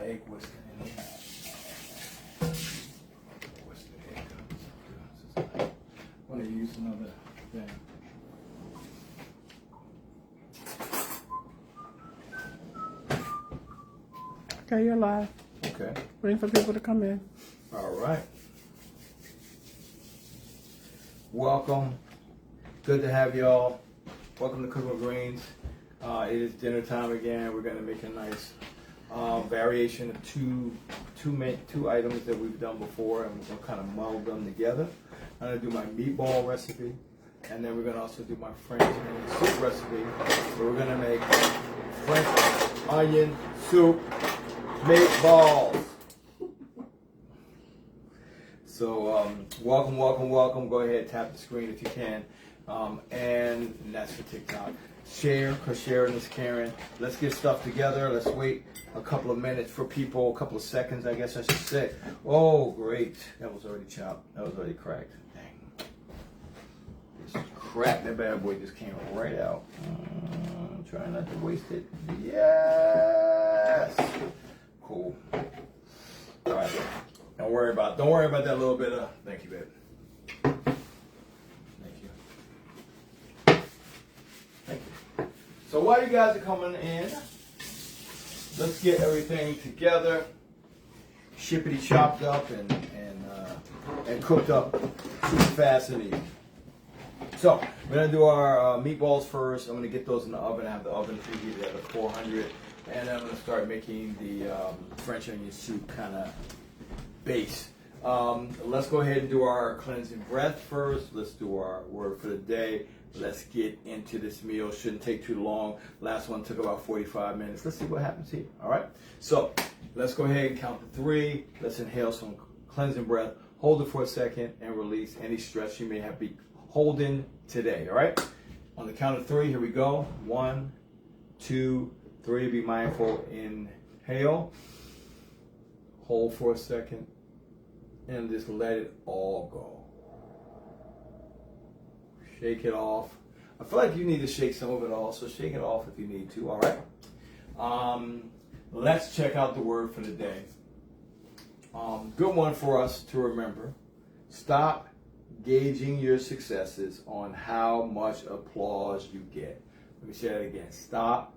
egg whisker in here. Whisk the egg up. I'm going to use another thing. Okay, you're live. Okay. Waiting for people to come in. All right. Welcome. Good to have y'all. Welcome to Cooking with Greens. It is dinner time again. We're going to make a nice variation of two items that we've done before, and we're going to kind of meld them together. I'm going to do my meatball recipe, and then we're going to also do my French onion soup recipe. So we're going to make French onion soup meatballs. So welcome. Go ahead, tap the screen if you can. And that's for TikTok. Share, because sharing is caring. Let's get stuff together. Let's wait a couple of minutes for people, a couple of seconds, I guess I should say. Oh, great. That was already chopped. That was already cracked. Dang. Just cracked. That bad boy just came right out. I'm trying not to waste it. Yes. Cool. All right. Don't worry about that little bit of, thank you, babe. So while you guys are coming in, let's get everything together, shippity chopped up and cooked up super fast and easy. So we're gonna do our meatballs first. I'm gonna get those in the oven. I have the oven preheated at 400, and I'm gonna start making the French onion soup kind of base. Let's go ahead and do our cleansing breath first. Let's do our word for the day. Let's get into this meal. Shouldn't take too long. Last one took about 45 minutes. Let's see what happens here. All right. So let's go ahead and count to 3. Let's inhale some cleansing breath. Hold it for a second and release any stress you may have been holding today. All right. On the count of 3, here we go. 1, 2, 3. Be mindful. Inhale. Hold for a second. And just let it all go. Shake it off. I feel like you need to shake some of it off, so shake it off if you need to, all right? Let's check out the word for the day. Good one for us to remember. Stop gauging your successes on how much applause you get. Let me say that again. Stop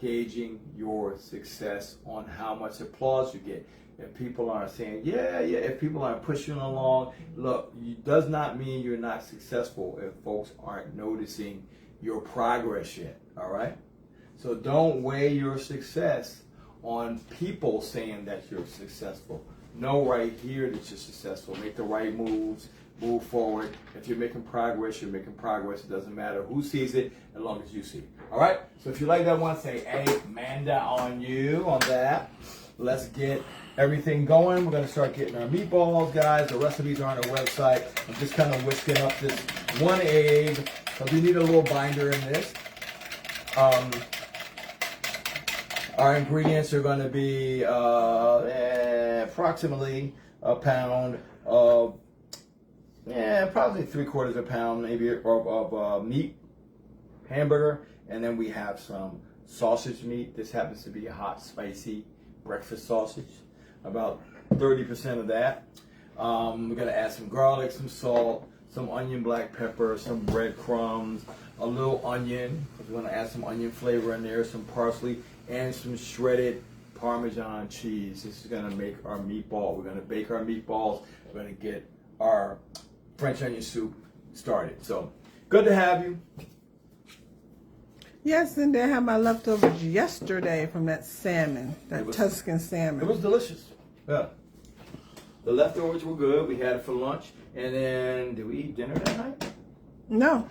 gauging your success on how much applause you get. If people aren't saying, yeah, if people aren't pushing along, look, it does not mean you're not successful if folks aren't noticing your progress yet, all right? So don't weigh your success on people saying that you're successful. Know right here that you're successful. Make the right moves, move forward. If you're making progress, you're making progress. It doesn't matter who sees it as long as you see it, all right? So if you like that one, say, hey, Amanda on you on that. Let's get everything going. We're going to start getting our meatballs, guys. The recipes are on our website. I'm just kind of whisking up this 1 egg because we need a little binder in this. Our ingredients are going to be approximately a pound of, probably 3/4 pound maybe of meat, hamburger, and then we have some sausage meat. This happens to be a hot, spicy breakfast sausage, about 30% of that. We're going to add some garlic, some salt, some onion black pepper, some breadcrumbs, a little onion. We're going to add some onion flavor in there, some parsley, and some shredded Parmesan cheese. This is going to make our meatball. We're going to bake our meatballs. We're going to get our French onion soup started. So good to have you. Yes, and they had my leftovers yesterday from that salmon, that Tuscan salmon. It was delicious. Yeah. The leftovers were good. We had it for lunch. And then, did we eat dinner that night? No.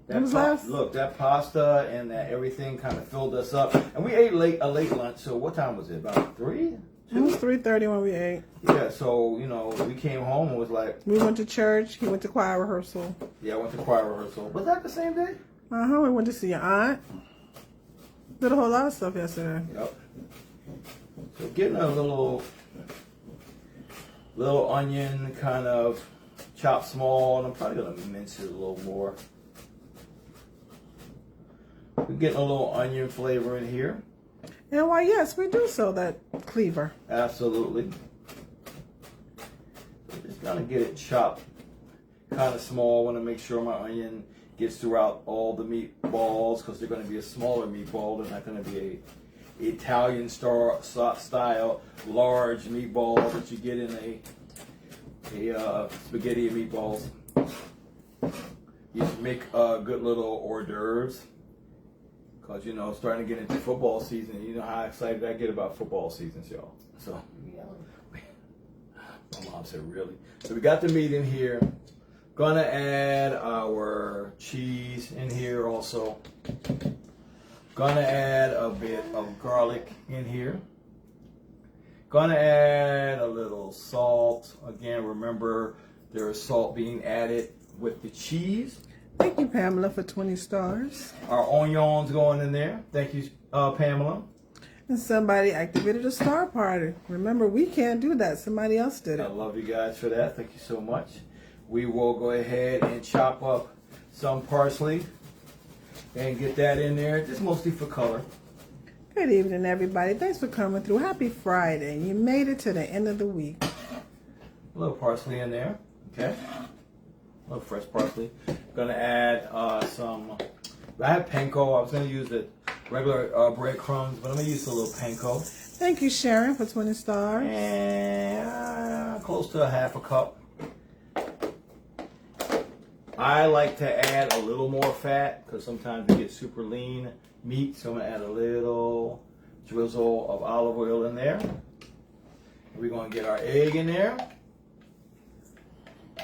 It was last. Look, that pasta and that everything kind of filled us up. And we ate a late lunch. So what time was it? About 3? It was 3:30 when we ate. Yeah, so, we came home and was like... We went to church. He went to choir rehearsal. Yeah, I went to choir rehearsal. Was that the same day? Uh-huh. We went to see your aunt. Did a whole lot of stuff yesterday. Yep. So getting a little onion kind of chopped small, and I'm probably going to mince it a little more. We're getting a little onion flavor in here. And why, yes, we do sell that cleaver. Absolutely. So just gonna get it chopped kind of small. Want to make sure my onion gets throughout all the meatballs because they're going to be a smaller meatball. They're not going to be a Italian style large meatball that you get in a spaghetti and meatballs. You make good little hors d'oeuvres because you know starting to get into football season. You know how excited I get about football seasons, y'all. So my mom said, "Really?" So we got the meat in here. Gonna add our cheese in here also. Gonna add a bit of garlic in here. Gonna add a little salt. Again, remember there is salt being added with the cheese. Thank you, Pamela, for 20 stars. Our onions going in there. Thank you, Pamela. And somebody activated a star party. Remember, we can't do that. Somebody else did I it. love you guys for that. Thank you so much. We will go ahead and chop up some parsley and get that in there, just mostly for color. Good evening, everybody. Thanks for coming through. Happy Friday. You made it to the end of the week. A little parsley in there, okay? A little fresh parsley. Gonna add some, I have panko. I was gonna use the regular breadcrumbs, but I'm gonna use a little panko. Thank you, Sharon, for 20 stars. And close to a half a cup. I like to add a little more fat because sometimes you get super lean meat. So I'm going to add a little drizzle of olive oil in there. We're going to get our egg in there.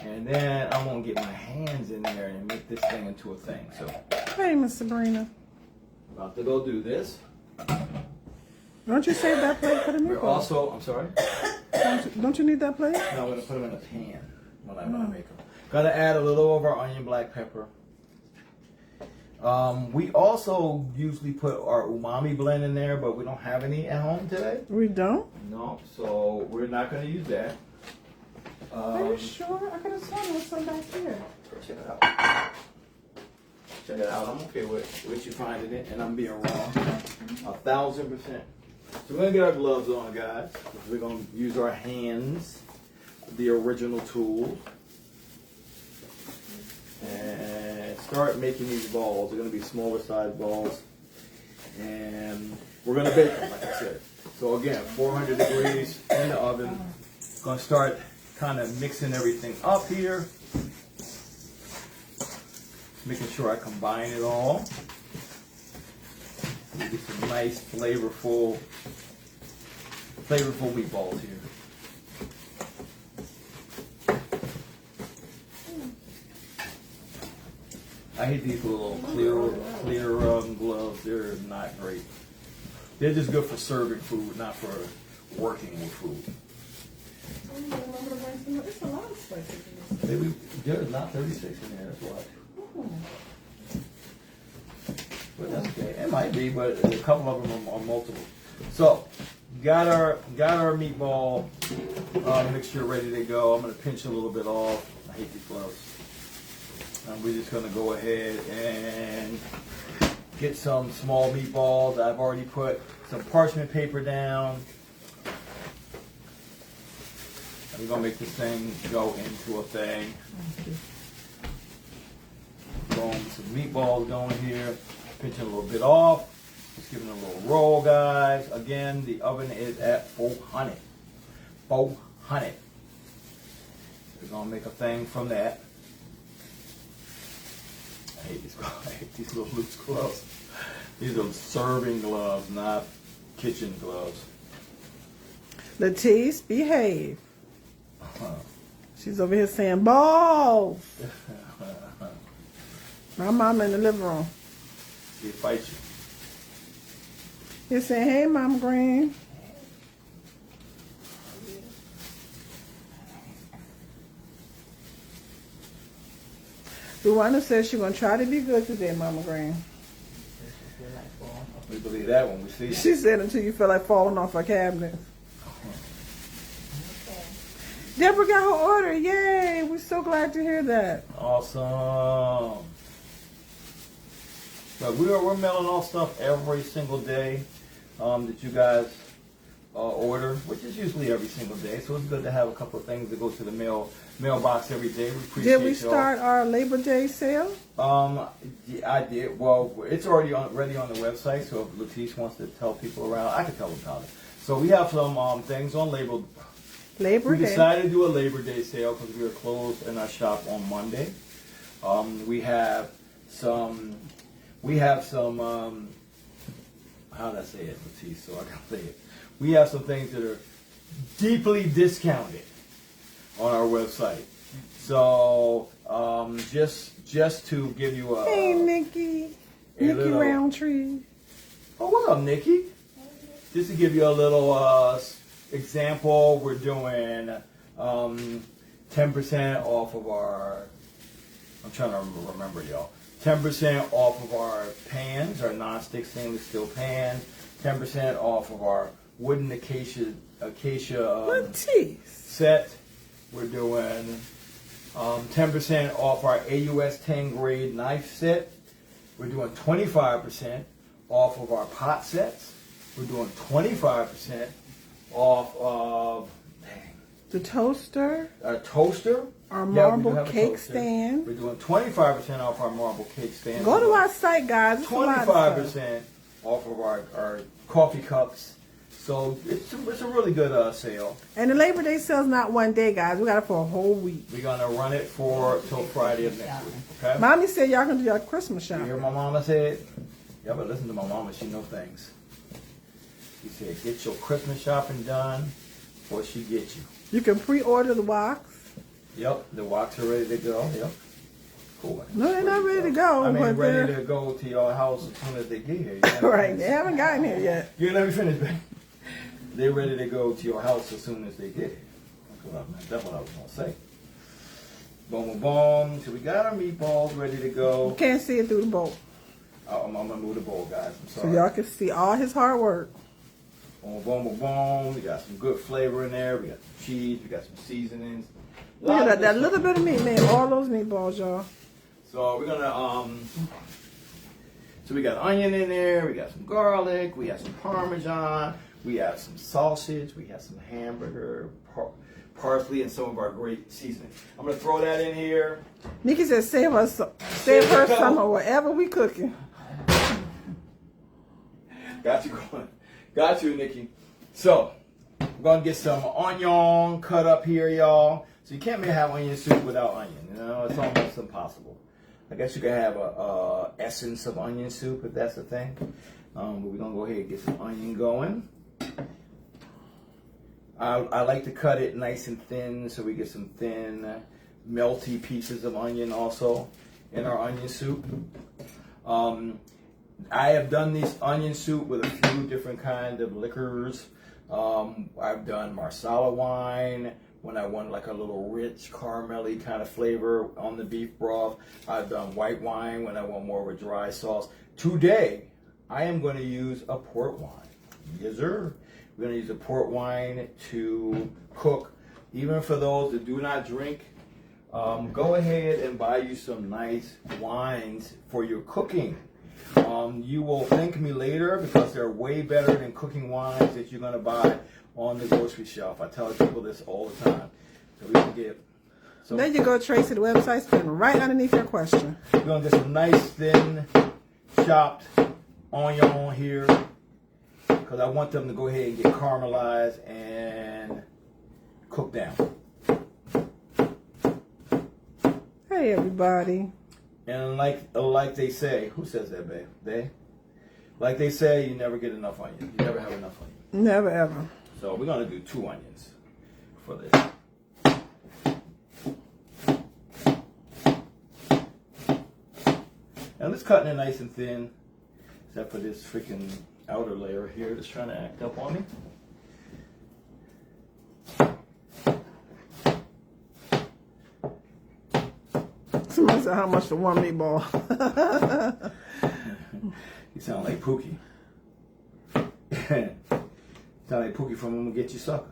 And then I'm going to get my hands in there and make this thing into a thing. So, Hey, Miss Sabrina. about to go do this. Don't you save that plate for the We're meatball? also, I'm sorry. Don't you need that plate? No, I'm going to put them in a pan when I make them. Gotta add a little of our onion black pepper. We also usually put our umami blend in there, but we don't have any at home today. We don't? No, so we're not gonna use that. Are you sure? I could have sworn there was some back here. Check it out. Check it out. I'm okay with you finding it, and I'm being wrong 1,000%. So we're gonna get our gloves on, guys. We're gonna use our hands, the original tool. And start making these balls. They're going to be smaller size balls. And we're going to bake them, like I said. So again, 400 degrees in the oven. Going to start kind of mixing everything up here. Making sure I combine it all. We get some nice flavorful meatballs here. I hate these little clear gloves. They're not great. They're just good for serving food, not for working with food. It's a lot of spices in this. Maybe there's not 36 in there. That's why. But that's okay. It might be, but a couple of them are multiple. So, got our meatball mixture ready to go. I'm gonna pinch a little bit off. I hate these gloves. We're just going to go ahead and get some small meatballs. I've already put some parchment paper down. And we're going to make this thing go into a thing. Throwing some meatballs going here. Pinching a little bit off. Just giving it a little roll, guys. Again, the oven is at 400. 400. We're going to make a thing from that. I hate these little loose gloves. These are serving gloves, not kitchen gloves. Latisse, behave. She's over here saying, balls. My mama in the living room. She fight you. He's saying, hey, Mama Green. Luana says she's going to try to be good today, Mama Green. We believe that when we see it. She said until you feel like falling off her cabinet. Deborah got her order. Yay. We're so glad to hear that. Awesome. But we're mailing off stuff every single day. that you guys order, which is usually every single day. So it's good to have a couple of things that go to the mailbox every day. We appreciate Did we start our Labor Day sale? Yeah, I did. Well, it's already ready on the website. So if Latish wants to tell people around, I can tell them about it. So we have some things on Labor Day. We decided to do a Labor Day sale because we were closed in our shop on Monday. We have some. How did I say it, Latish? So I can say it. We have some things that are deeply discounted on our website. So just to give you a Hey, Nikki. Nikki little, Roundtree. Oh, what up, Nikki? Just to give you a little example, we're doing 10% off of our. I'm trying to remember, y'all. 10% off of our pans, our non-stick stainless steel pan. 10% off of our wooden acacia set. We're doing 10% off our AUS 10 grade knife set. We're doing 25% off of our pot sets. We're doing 25% off of the toaster. Our toaster. Our marble cake stand. We're doing 25% off our marble cake stand. Go to our site, guys. 25% off of our coffee cups. So it's a really good sale. And the Labor Day sale's not one day, guys. We got it for a whole week. We're gonna run it till Friday of next week. Okay. Mommy said y'all can do your Christmas You shopping. hear my mama say it? Y'all better listen to my mama. She know things. She said, "Get your Christmas shopping done before she gets you." You can pre-order the box. Yep, the wax are ready to go. Yep. Cool. No, they're not ready to go. I mean, but ready to go to your house as soon as they get here. You know? Right, they haven't gotten here yet. You let me finish, babe. They're ready to go to your house as soon as they get here. That's what I was going to say. Boom, boom, boom. So we got our meatballs ready to go. You can't see it through the bowl. I'm going to move the bowl, guys. I'm So sorry. y'all can see all his hard work. Boom, boom, boom, boom. We got some good flavor in there. We got some cheese. We got some seasonings. Look at that little bit of meat made all those meatballs, y'all. So we're gonna so we got onion in there, we got some garlic, we got some parmesan, we have some sausage, we have some hamburger, parsley, and some of our great seasoning. I'm gonna throw that in here. Nikki said save her some of whatever we cooking. Got you going. Got you, Nikki. So we're gonna get some onion cut up here, y'all. So you can't have onion soup without onion. You know, it's almost impossible. I guess you could have a essence of onion soup if that's the thing. But we're gonna go ahead and get some onion going. I like to cut it nice and thin so we get some thin, melty pieces of onion also in our onion soup. I have done this onion soup with a few different kinds of liquors. I've done Marsala wine when I want like a little rich caramelly kind of flavor on the beef broth. I've done white wine when I want more of a dry sauce. Today, I am going to use a port wine. Yes, sir. We're going to use a port wine to cook. Even for those that do not drink, go ahead and buy you some nice wines for your cooking. You will thank me later because they're way better than cooking wines that you're going to buy on the grocery shelf. I tell people this all the time. So we can get some. There you go, Tracy. The website's been right underneath your question. We're going to get some nice thin chopped onion here because I want them to go ahead and get caramelized and cook down. Hey, everybody. And like they say, who says that, babe? They? Like they say, you never get enough onion. You never have enough onion. Never, ever. So we're going to do 2 onions for this. And let's cut it nice and thin, except for this freaking outer layer here that's trying to act up on me. Somebody said how much for one meatball. You sound like Pookie. Sound like Pookie from I'ma Get You Sucker.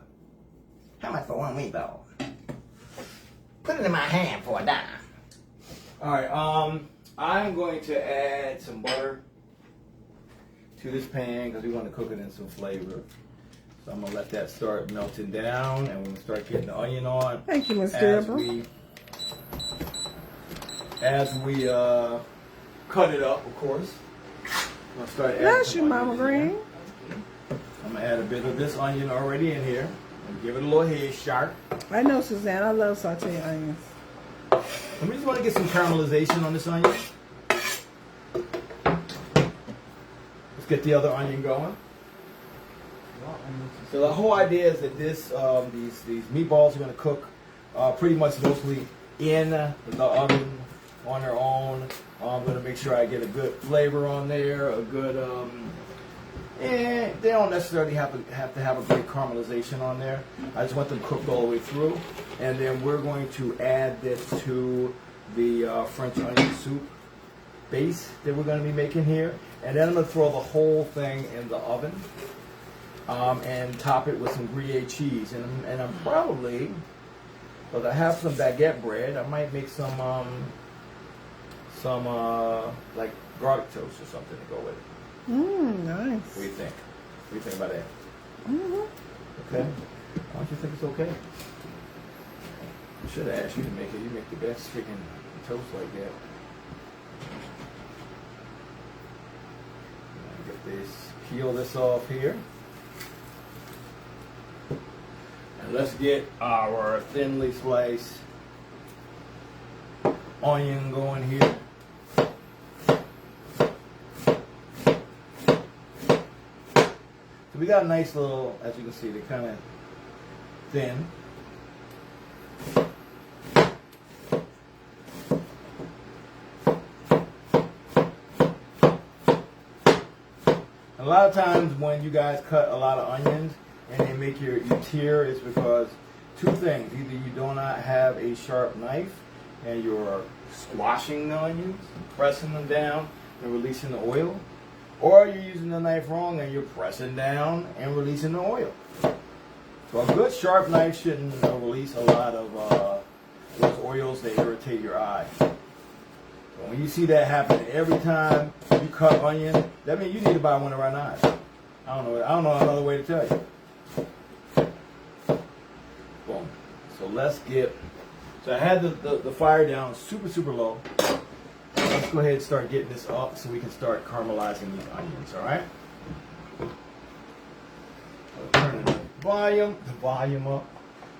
How much for one meatball? Put it in my hand for a dime. Alright, I'm going to add some butter to this pan because we want to cook it in some flavor. So I'm gonna let that start melting down, and we're gonna start getting the onion on. Thank you, Miss as Deborah. as we cut it up, of course. I'm gonna start adding Bless some you, Mama onions in Green. there. I'm gonna add a bit of this onion already in here and give it a little head sharp. I know, Suzanne. I love sauteed onions. And we just want to get some caramelization on this onion. Let's get the other onion going. So the whole idea is that these meatballs are going to cook pretty much mostly in the oven on their own. I'm going to make sure I get a good flavor on there, a good. And they don't necessarily have to have a great caramelization on there. I just want them cooked all the way through, and then we're going to add this to the French onion soup base that we're going to be making here, and then I'm going to throw the whole thing in the oven and top it with some Gruyere cheese, and I'm probably, because I have some baguette bread, I might make some like garlic toast or something to go with it. Nice. What do you think? What do you think about that? Okay. Why don't you think it's okay? I should have asked you to make it. You make the best freaking toast like that. Get this, peel this off here. And let's get our thinly sliced onion going here. So we got a nice little, as you can see, they're kind of thin. A lot of times when you guys cut a lot of onions and they make you tear, it's because two things. Either you do not have a sharp knife and you're squashing the onions, pressing them down and releasing the oil, or you're using the knife wrong and you're pressing down and releasing the oil. So a good sharp knife shouldn't release a lot of those oils that irritate your eye. So when you see that happen every time you cut onion, that means you need to buy one of our knives. I don't know another way to tell you. Boom. So let's get. So I had the fire down super low. Let's go ahead and start getting this up so we can start caramelizing these onions, all right? I'll turn the volume up.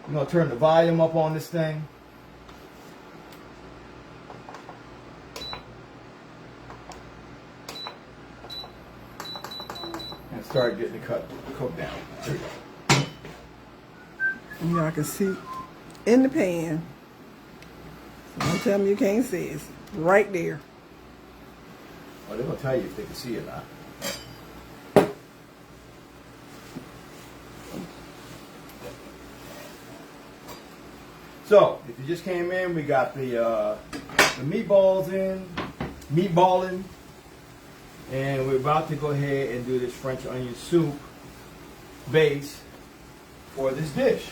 I'm going to turn the volume up on this thing. And start getting it cooked down. There we go. Y'all can see in the pan. So don't tell me you can't see it. It's right there. Well, they're going to tell you if they can see it or not. So, if you just came in, we got the meatballs in, meatballing, and we're about to go ahead and do this French onion soup base for this dish.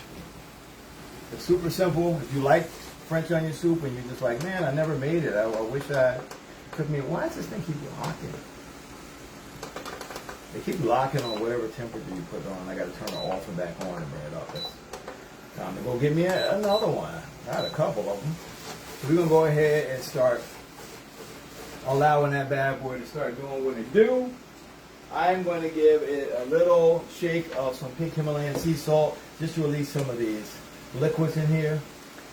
It's super simple. If you like French onion soup and you're just like, man, I never made it. I wish I could make it. Why does this thing keep locking? They keep locking on whatever temperature you put it on. I got to turn it off and back on and bring it up. That's time to go get me another one. I had a couple of them. So we're going to go ahead and start allowing that bad boy to start doing what it do. I'm going to give it a little shake of some pink Himalayan sea salt just to release some of these liquids in here.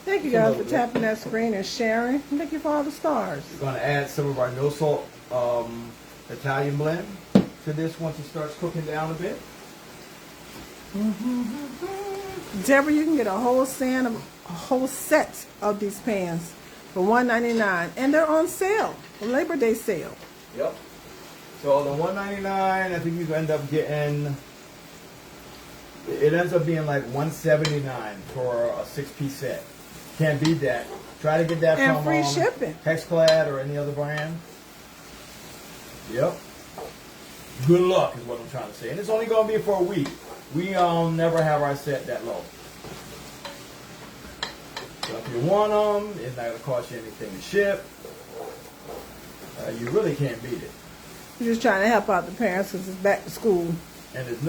Thank you guys for tapping that screen and sharing. Thank you for all the stars. We're going to add some of our no salt Italian blend to this once it starts cooking down a bit. Deborah, you can get a whole set of these pans for $1.99, and they're on sale, a Labor Day sale. Yep. So the $1.99, I think you end up getting. It ends up being like $1.79 for a 6-piece set. Can't beat that. Try to get that and from free shipping. Hexclad or any other brand. Yep. Good luck is what I'm trying to say. And it's only going to be for a week. We never have our set that low. So if you want them, it's not going to cost you anything to ship. You really can't beat it. We're just trying to help out the parents because it's back to school. And it's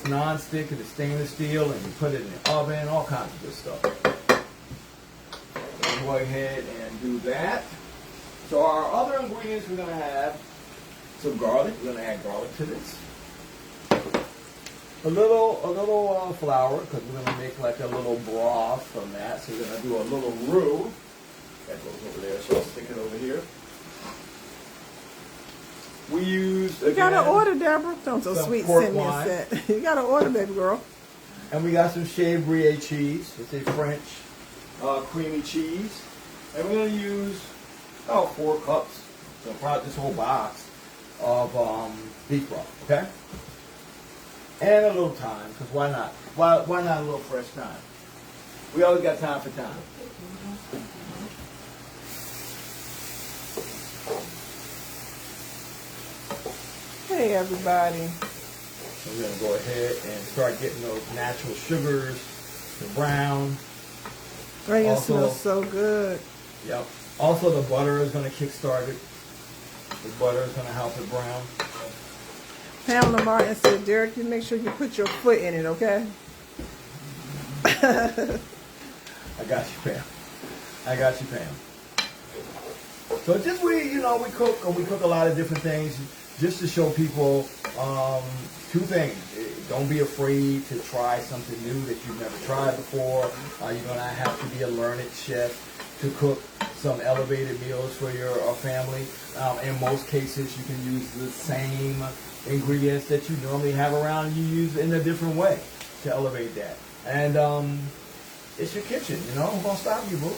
non-stick and it's stainless steel, and you put it in the oven, all kinds of good stuff. So go ahead and do that. So our other ingredients, we're gonna have some garlic. We're gonna add garlic to this. A little flour, because we're gonna make like a little broth from that. So we're gonna do a little roux. That goes over there, so I'll stick it over here. We used, You gotta order, Deborah. Don't so some sweet pork send me a wine. set. You gotta order, baby girl. And we got some shaved Brie cheese. It's a French creamy cheese. And we're going to use about 4 cups, so probably this whole box of beef broth, okay? And a little thyme, because why not? Why not a little fresh thyme? We always got time for thyme. Hey, everybody. So we're going to go ahead and start getting those natural sugars, the brown. Right, it Also- smells so good. Yep. Also, the butter is going to kickstart it. The butter is going to help it brown. Pamela Martin said, Derek, you make sure you put your foot in it, okay? I got you, Pam. I got you, Pam. So just we cook a lot of different things just to show people 2 things. Don't be afraid to try something new that you've never tried before. You're gonna have to be a learned chef to cook some elevated meals for your family. In most cases, you can use the same ingredients that you normally have around. You use in a different way to elevate that. And it's your kitchen, you know. Who's gonna stop you, boo?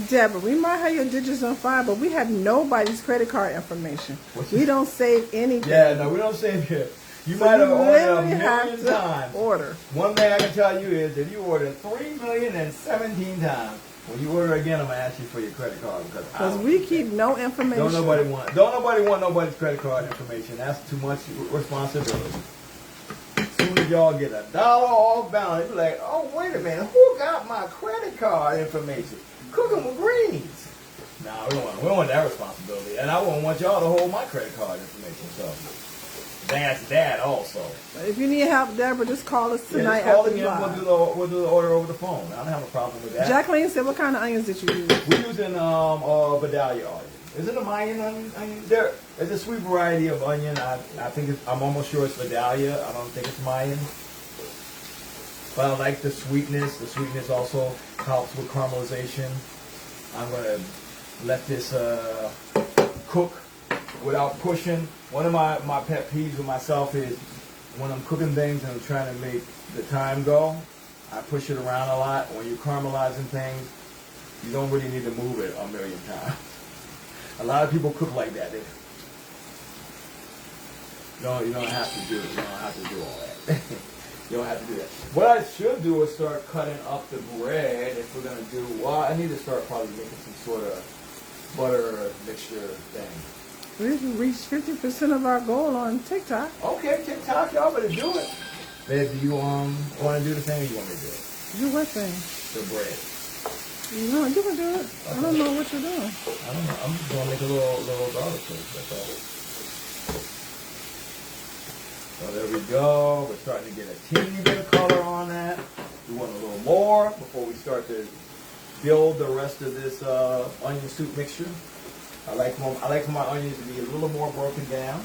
Deborah, we might have your digits on file, but we have nobody's credit card information. We don't save anything. Yeah, no, we don't save it. You So might you have ordered a literally have million to times. order. One thing I can tell you is that you ordered 3,017 times. When you order again, I'm gonna ask you for your credit card Because we keep no information. Don't nobody want nobody's credit card information. That's too much responsibility. As soon as y'all get $1 off balance, you're like, oh wait a minute, who got my credit card information? Cooking with greens. Nah, we don't want that responsibility, and I wouldn't want y'all to hold my credit card information. So that's that also. If you need help, Deborah, just call us tonight Yeah, just call after again. live. We'll do the order over the phone. I don't have a problem with that. Jacqueline said, what kind of onions did you use? We're using Vidalia onion. Is it a Mayan onion? There is a sweet variety of onion. I think I'm almost sure it's Vidalia. I don't think it's Mayan. But I like the sweetness. The sweetness also helps with caramelization. I'm going to let this cook without pushing. One of my pet peeves with myself is when I'm cooking things and I'm trying to make the time go, I push it around a lot. When you're caramelizing things, you don't really need to move it a million times. A lot of people cook like that. You don't have to do it. You don't have to do all that. You don't have to do that. What I should do is start cutting up the bread if we're gonna do. Well, I need to start probably making some sort of butter mixture thing. We've reached 50% of our goal on TikTok. Okay, TikTok, y'all better do it. Babe, do you want to do the thing, or you want me to do it? Do what thing? The bread. No, you can do it. I don't know what you're doing. I don't know. I'm just gonna make a little garlic paste. That's all. So there we go. We're starting to get a teeny bit of color on that. We want a little more before we start to build the rest of this onion soup mixture. I like for my onions to be a little more broken down.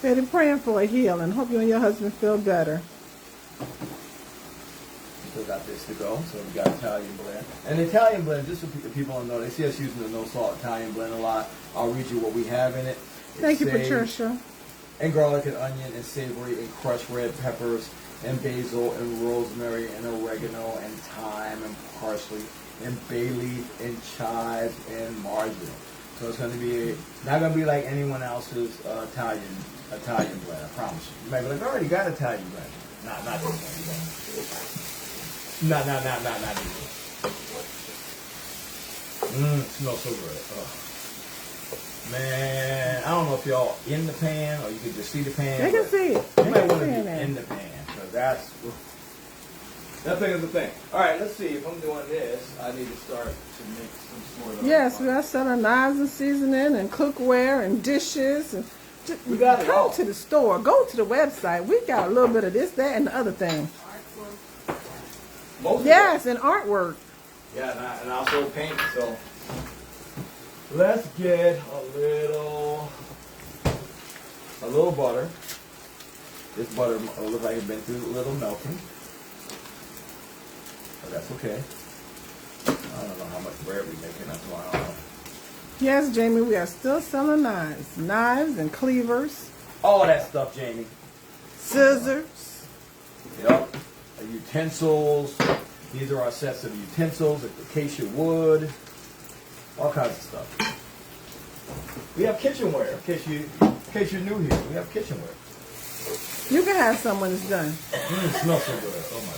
Betty, praying for a healing. Hope you and your husband feel better. Still got this to go. So we got Italian blend. And Italian blend, just so people don't know, they see us using the no salt Italian blend a lot. I'll read you what we have in it. Thank you, sage, Patricia. and garlic and onion and savory and crushed red peppers and basil and rosemary and oregano and thyme and parsley and bay leaf and chives and marjoram. So it's going to be not going to be like anyone else's Italian blend. I promise you. You might be like, I already got Italian blend. Not this one. Not this one. It smells so good. Oh. Man, I don't know if y'all in the pan or you can just see the pan. They can see it. You They might can want to see be it. in the pan because that thing is the thing. All right, let's see. If I'm doing this, I need to start to make some sort of. Yes, we got set of knives and seasoning and cookware and dishes and We got it all. Come to the store. Go to the website. We got a little bit of this, that, and the other thing. Most of Yes, and artwork. it. Yeah, and I also paint. So let's get a little butter. This butter looks like it's been through a little melting, but that's okay. I don't know how much bread we're making. That's why I don't know. Yes, Jamie, we are still selling knives. Knives and cleavers, All that stuff, Jamie. scissors. Yep. Utensils. These are our sets of utensils, acacia wood, all kinds of stuff. We have kitchenware. In case you're new here, we have kitchenware. You can have some when it's done. It smells so good. Oh my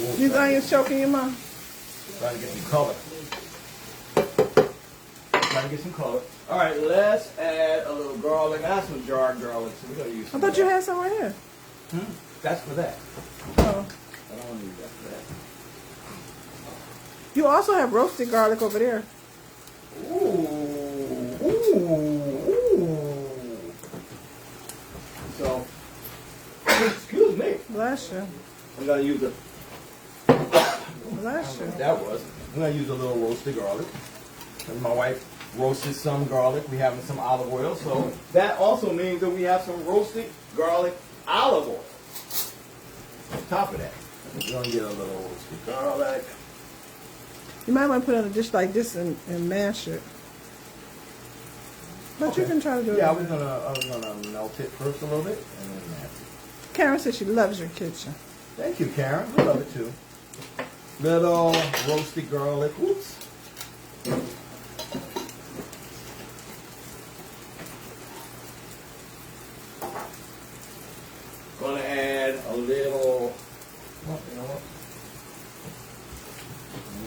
god. Ooh, These onions choking your mouth. Trying to get some color. Trying to get some color. All right, let's add a little garlic. I have some jarred garlic, so we're gonna use I some. thought you had some right here. That's for that. Oh. I don't want to use that for that. You also have roasted garlic over there. Ooh, ooh. So, excuse me. Bless you. I'm gonna use a. Bless you. That was. I'm gonna use a little roasted garlic. And my wife roasted some garlic. We have some olive oil, so that also means that we have some roasted garlic olive oil. On top of that, we're gonna get a little roasted garlic. You might want to put it in a dish like this and mash it. But you can try to do it. Yeah, I was gonna melt it first a little bit and then mash it. Karen said she loves your kitchen. Thank you, Karen. We love it too. Little roasted garlic. Oops. Gonna add a little. Well, you know what?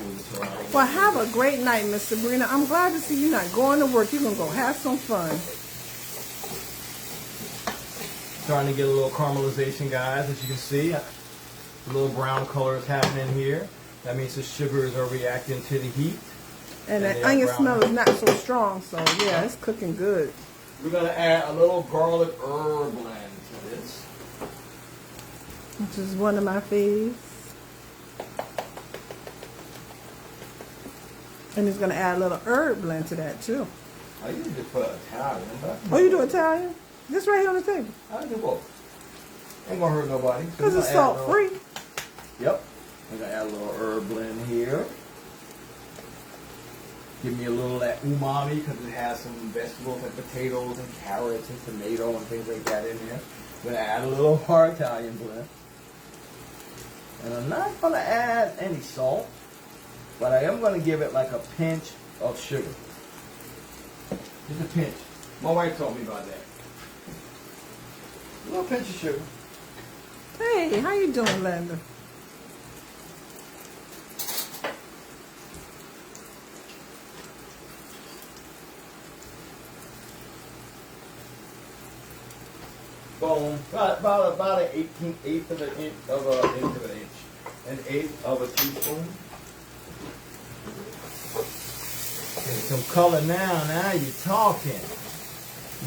Move this around. Well, have a great night, Miss Sabrina. I'm glad to see you not going to work. You're going to go have some fun. Starting to get a little caramelization, guys, as you can see. A little brown color is happening here. That means the sugars are reacting to the heat. And they that are onion brown. smell is not so strong, so yeah, it's cooking good. We're going to add a little garlic herb blend to this. Which is one of my faves. And it's going to add a little herb blend to that, too. I usually put Italian, but Oh, you do Italian? This right here on the table. I do both. Ain't gonna hurt nobody. So Because we're it's gonna add a salt little- free. Yep. I'm gonna add a little herb blend here. Give me a little of that umami because it has some vegetables like potatoes and carrots and tomato and things like that in there. I'm gonna add a little of our Italian blend. And I'm not gonna add any salt, but I am gonna give it like a pinch of sugar. Just a pinch. My wife told me about that. A little pinch of sugar. Hey, how you doing, Linda? Boom. About an 18th of an inch an eighth of a teaspoon. Getting some color now. Now you're talking.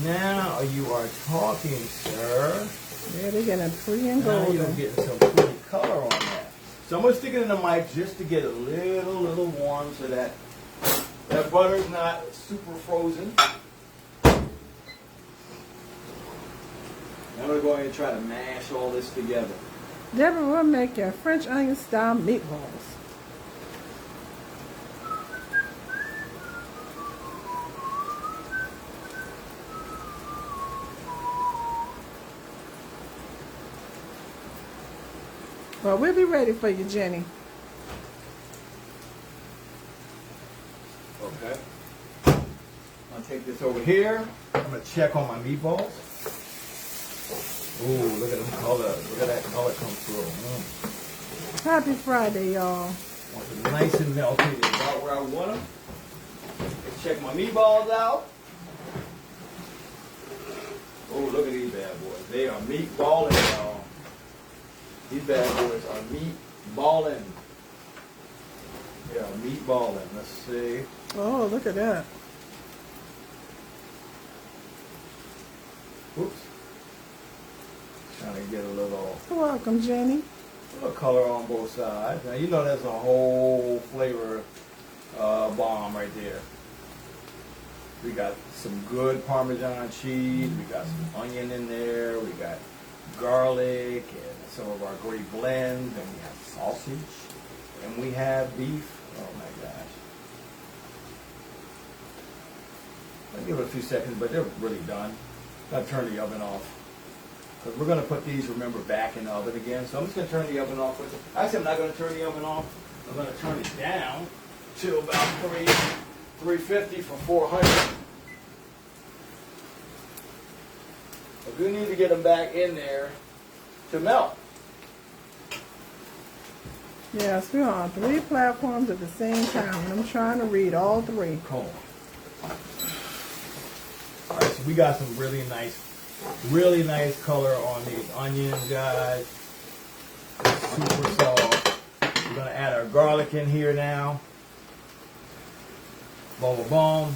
Now you are talking, sir. Yeah, they're getting pretty and Now you're golden. getting some pretty color on that. So I'm gonna stick it in the mic just to get a little warm so that that butter's not super frozen. I'm gonna go ahead and try to mash all this together. Deborah will make your French onion style meatballs. Well, we'll be ready for you, Jenny. Okay. I'll take this over here. I'm gonna check on my meatballs. Ooh, look at them color. Look at that color come through. Happy Friday, y'all. Want them nice and melted. It's about where I want them. Let's check my meatballs out. Oh, look at these bad boys. They are meatballing, y'all. These bad boys are meatballing. They are meatballing. Let's see. Oh, look at that. Oops. Trying to get a little You're welcome, Jenny. color on both sides. Now you know that's a whole flavor bomb right there. We got some good Parmesan cheese. We got some onion in there. We got garlic and some of our great blends. And we have sausage. And we have beef. Oh my gosh. I'll give it a few seconds, but they're really done. Gotta turn the oven off. Because we're going to put these, remember, back in the oven again. So I'm just going to turn the oven off. Actually, I'm not going to turn the oven off. I'm going to turn it down to about 350 for 400. But we need to get them back in there to melt. Yes, we're on 3 platforms at the same time, and I'm trying to read all 3. Come on. All right, so we got some really nice color on these onions, guys. It's super soft. We're gonna add our garlic in here now. Boom, boom, boom.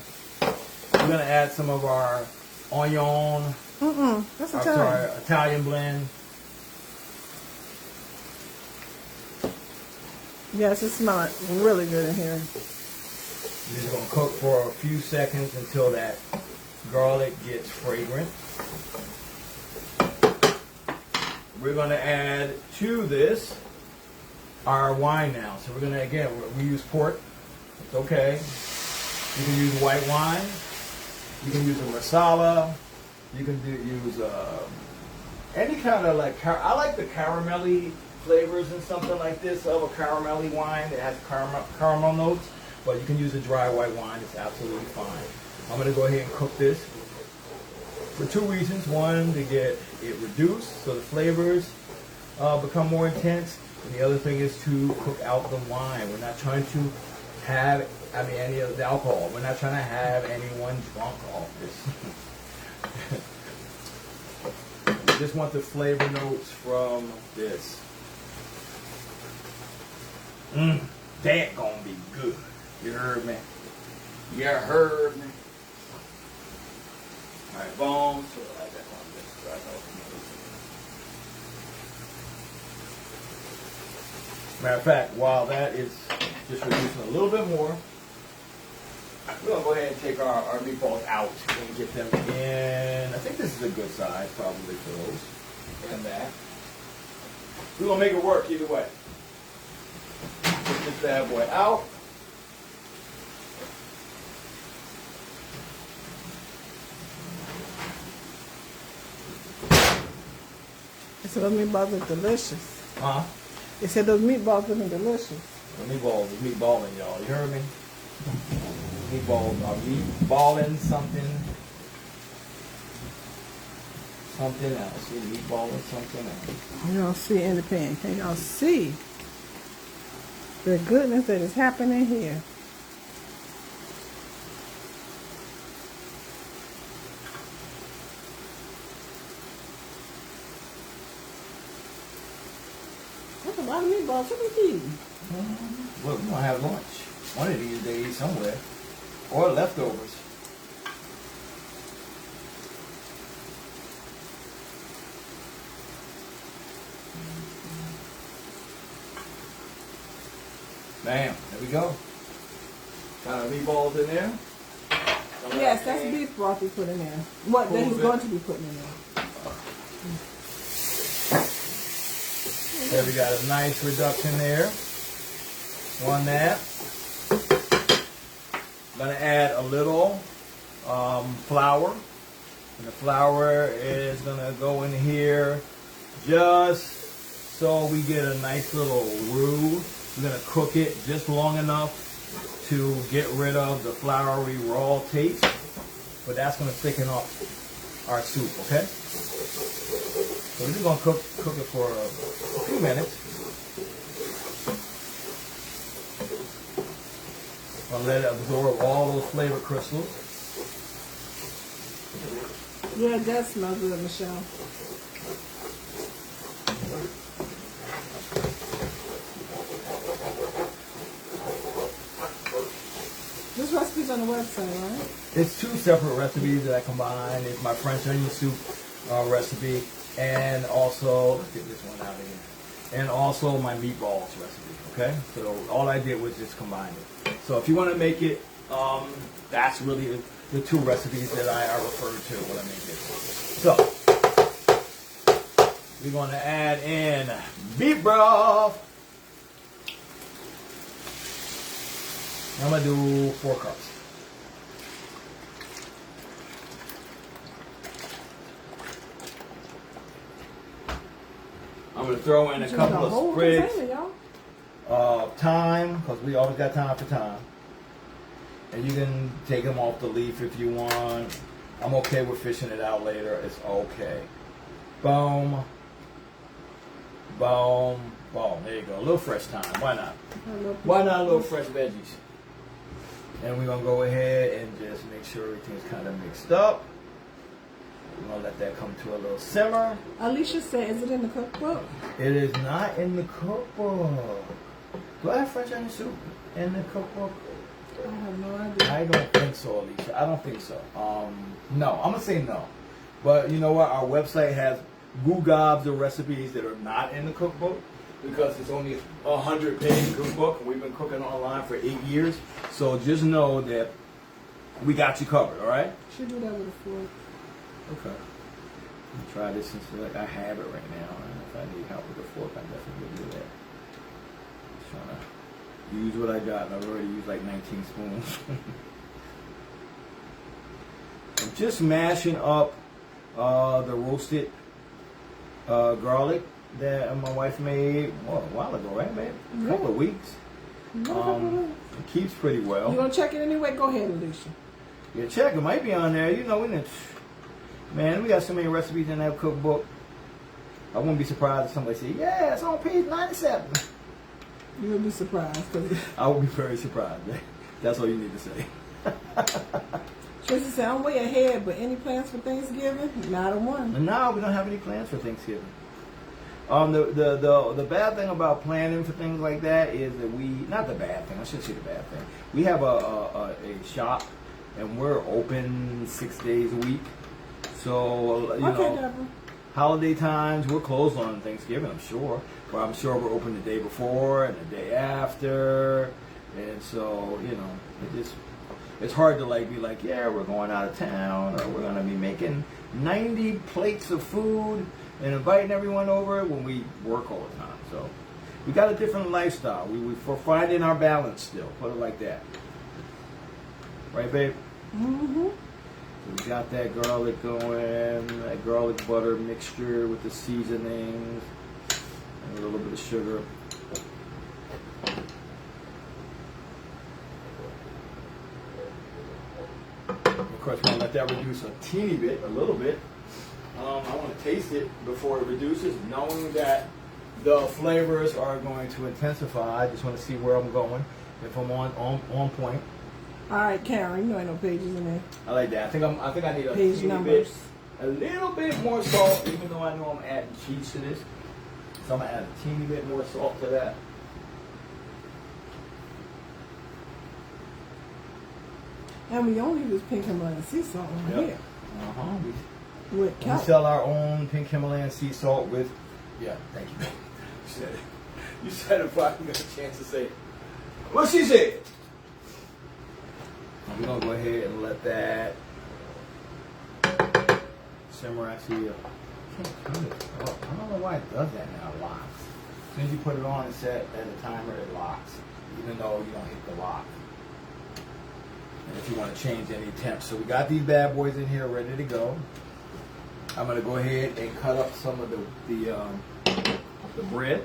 We're gonna add some of our onion. That's Italian. Italian blend. Yes, it smells really good in here. We're just gonna cook for a few seconds until that garlic gets fragrant. We're going to add to this our wine now. So we're going to, again, we use port. It's okay. You can use white wine. You can use a Marsala. You can use any kind of like, I like the caramelly flavors and something like this of a caramelly wine that has caramel notes. But you can use a dry white wine. It's absolutely fine. I'm going to go ahead and cook this for 2 reasons. One, to get it reduced so the flavors become more intense. And the other thing is to cook out the wine. We're not trying to have, any of the alcohol. We're not trying to have anyone drunk off this. We just want the flavor notes from this. That gonna be good. You heard me? You heard me? Alright, boom. So I got one just right off. Matter of fact, while that is just reducing a little bit more, we're going to go ahead and take our meatballs out and get them in. I think this is a good size probably for those. And that. We're going to make it work either way. Get this bad boy out. They said those meatballs look delicious. Huh? They said those meatballs looking delicious. The meatballs is meatballing, y'all. You heard me? Meatballs are meatballing something. Something else. You're meatballing something else. You don't see in the pan. Can y'all see the goodness that is happening here? That's a lot of meatballs. What are you eating? Well, we're going to have lunch. One of these days somewhere. Or leftovers. Bam. There we go. Kind of meatballs in there. Yes, that's beef broth he put in there. What that he's going to be putting in there. There we got a nice reduction there on that. I'm going to add a little flour. And the flour is going to go in here just so we get a nice little roux. We're going to cook it just long enough to get rid of the floury raw taste. But that's going to thicken up our soup, okay? So we're just going to cook it for a few minutes. I'll let it absorb all those flavor crystals. Yeah, that smells good, Michelle. This recipe's on the website, right? It's 2 separate recipes that I combine. It's my French onion soup recipe, and also let's get this one out of here, and also my meatballs recipe. Okay, so all I did was just combine it. So if you want to make it, that's really the two recipes that I refer to when I make it. So we're going to add in beef broth. I'm going to do 4 cups. I'm going to throw in a couple of sprigs of thyme, because we always got time for thyme. And you can take them off the leaf if you want. I'm okay with fishing it out later. It's okay. Boom. Boom. Boom. There you go. A little fresh thyme. Why not? Why not a little fresh veggies? And we're going to go ahead and just make sure everything's kind of mixed up. We're going to let that come to a little simmer. Alicia said, is it in the cookbook? It is not in the cookbook. Do I have French onion soup in the cookbook? I have no idea. I don't think so, Alicia. I don't think so. No, I'm going to say no. But you know what? Our website has gobs of recipes that are not in the cookbook, because it's only a 100-page cookbook. We've been cooking online for 8 years. So just know that we got you covered, all right? Should do that with a fork. Okay. I'll try this since like I have it right now. And if I need help with the fork, I definitely will do that. Just trying to use what I got. And I've already used like 19 spoons. I'm just mashing up the roasted garlic that my wife made a while ago, right, babe? A couple of weeks. It keeps pretty well. You gonna check it anyway? Go ahead, Alicia. Yeah, check. It might be on there. You know, man, we got so many recipes in that cookbook. I wouldn't be surprised if somebody said, yeah, it's on page 97. You would be surprised. I would be very surprised. That's all you need to say. Tracy said, I'm way ahead, but any plans for Thanksgiving? Not a one. No, we don't have any plans for Thanksgiving. The bad thing about planning for things like that is that not the bad thing, I shouldn't say the bad thing. We have a shop, and we're open 6 days a week. So, you know, Deborah. Holiday times, we're closed on Thanksgiving, I'm sure. But I'm sure we're open the day before and the day after. And so, you know, it's hard to be like, yeah, we're going out of town, or we're going to be making 90 plates of food and inviting everyone over when we work all the time. So we got a different lifestyle. We're finding our balance still, put it like that. Right, babe? Mm-hmm. So we got that garlic going, that garlic butter mixture with the seasonings, and a little bit of sugar. Of course, we're going to let that reduce a teeny bit, a little bit. I want to taste it before it reduces, knowing that the flavors are going to intensify. I just want to see where I'm going, if I'm on point. All right, Karen, you know ain't no pages in there. I like that. I think I need a Page teeny numbers. bit, a little bit more salt, even though I know I'm adding cheese to this. So I'm going to add a teeny bit more salt to that. And we only use pink Himalayan sea salt on here. Uh-huh. With We kelp. sell our own pink Himalayan sea salt with, yeah, thank you. You said it. You said it before I got a chance to say it. What she said? We're going to go ahead and let that simmer. Actually, I can't turn it up. I don't know why it does that now. It locks. As soon as you put it on and set at a timer, it locks, even though you don't hit the lock. And if you want to change any temps. So we got these bad boys in here ready to go. I'm going to go ahead and cut up some of the bread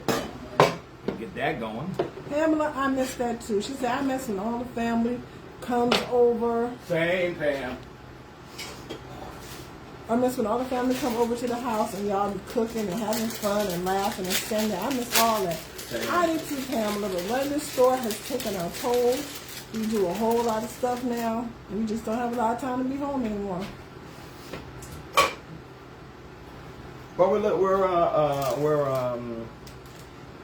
and get that going. Pamela, I missed that too. She said, I miss when all the family comes over. Same, Pam. I miss when all the family come over to the house and y'all be cooking and having fun and laughing and singing. I miss all that. Same. I do too, Pamela, but running this store has taken our toll. We do a whole lot of stuff now. We just don't have a lot of time to be home anymore. But we're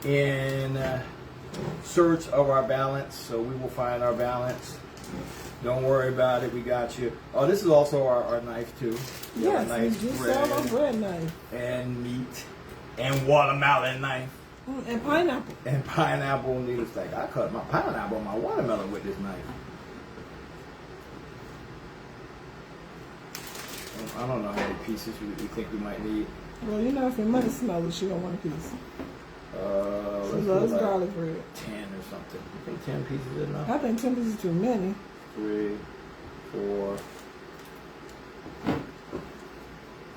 in search of our balance, so we will find our balance. Don't worry about it. We got you. Oh, this is also our knife too. We have Yes, a nice we just sell a bread knife. and meat and watermelon knife And pineapple. and pineapple. Needless like I cut my pineapple and my watermelon with this knife. I don't know how many pieces we think we might need. Well, you know, if your mother smells it, she don't want a piece. She Let's loves do like garlic bread. 10 or something. You think 10 pieces is enough? I think 10 pieces is too many. 3, 4,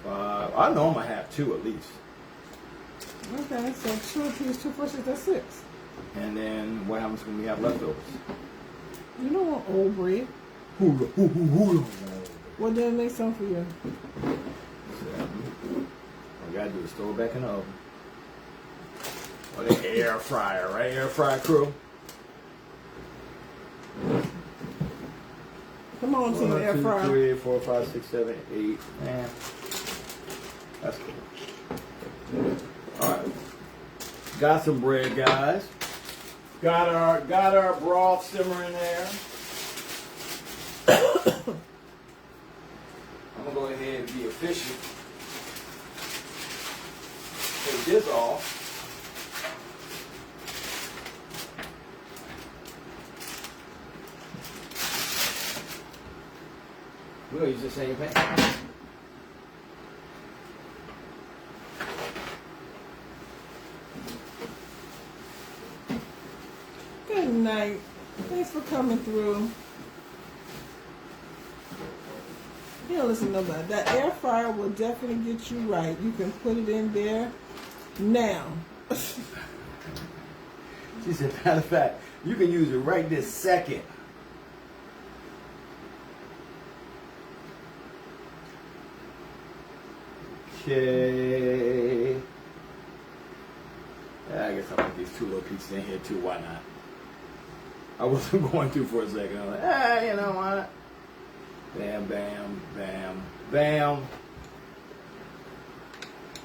5. I know I'm gonna have 2 at least. Okay, so 2 apiece, 2 for 6, that's 6. And then what happens when we have leftovers? You don't want old bread. Hula, hula, hula. Well, then make some for you. 7. All we gotta do is throw it back in the oven. Or the air fryer, right? Air fryer crew. Come on, team 1, air 2, fryer. 3, 4, 5, 6, 7, 8. Man, that's cool. All right, got some bread, guys. Got our broth simmering there. I'm gonna go ahead and be efficient. Take this off. We're gonna use the same pan. Good night. Thanks for coming through. You don't listen to nobody. That air fryer will definitely get you right. You can put it in there now. She said, matter of fact, you can use it right this second. Okay. Yeah, I guess I'll put these 2 little pieces in here too. Why not? I wasn't going to for a second. I was like, you know what? Bam, bam, bam, bam.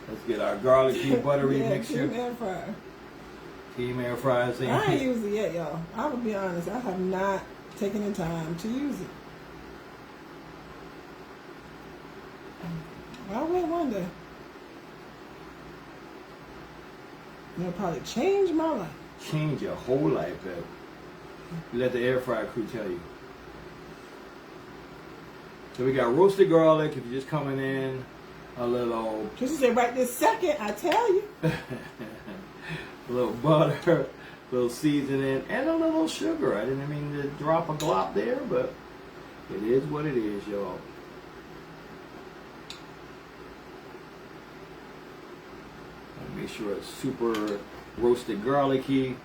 Let's get our garlicky, buttery mixture. Team air fryer. Team air fryers in. I ain't used it yet, y'all. I will be honest. I have not taken the time to use it. I will one day. It'll probably change my life. Change your whole life, baby. Let the air fryer crew tell you. So we got roasted garlic. If you're just coming in, a little, Just say right this second, I tell you. a little butter, a little seasoning, and a little sugar. I didn't mean to drop a glop there, but it is what it is, y'all. Make sure it's super roasted garlicky.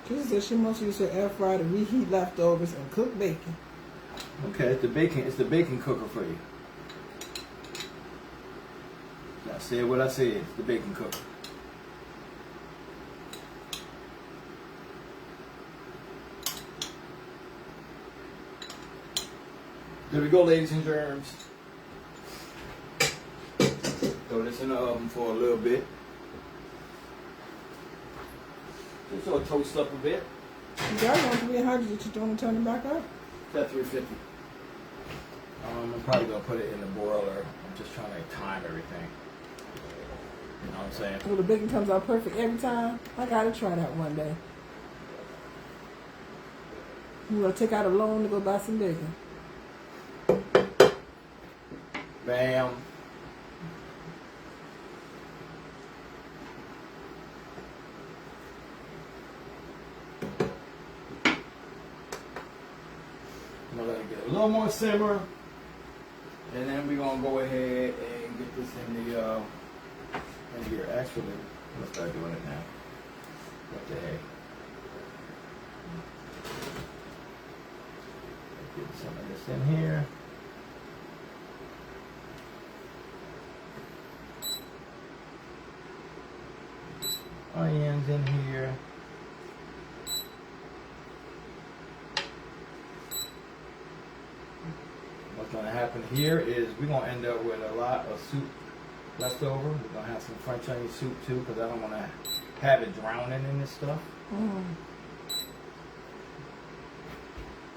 She said she must use her air fryer to reheat leftovers and cook bacon. Okay, it's the bacon cooker for you. I said what I said, it's the bacon cooker. There we go, ladies and germs. Throw this in the oven for a little bit. Just so it toast up a bit. You got it on 300 that you want to turn it back up? It's at 350. I'm probably gonna put it in the broiler. I'm just trying to time everything. You know what I'm saying? So the bacon comes out perfect every time. I gotta try that one day. I'm gonna take out a loan to go buy some bacon. Bam. I'm gonna let it get a little more simmer, and then we're gonna go ahead and get this in the in here. Actually, let's start doing it now. What the heck? Get some of this in here. Onions in here. What's going to happen here is we're going to end up with a lot of soup leftover. We're gonna have some French onion soup too, because I don't want to have it drowning in this stuff.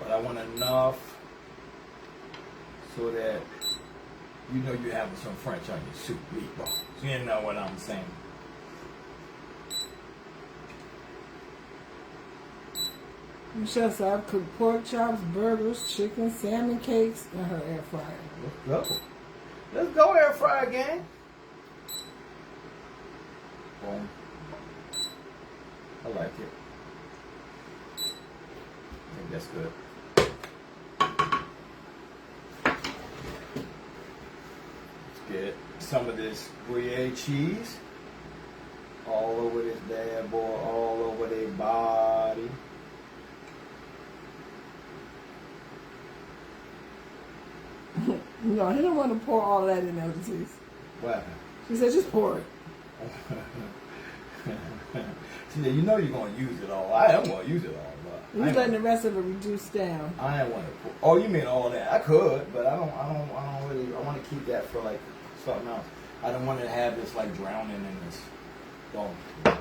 But I want enough so that you know you're having some French onion soup meatballs. You know what I'm saying? Michelle said I've cooked pork chops, burgers, chicken, salmon cakes in her air fryer. Let's go. Let's go, air fryer gang. Boom. I like it. I think that's good. Let's get some of this Gruyere cheese all over this bad boy, all over their body. No, he don't want to pour all that in there, cheese. What happened? She said just pour it. See, you know you're gonna use it all. I am gonna use it all, but He's letting the rest of it reduce down. I ain't want to. Oh, you mean all that? I could, but I don't really. I want to keep that for like something else. I don't want to have this like drowning in this. So here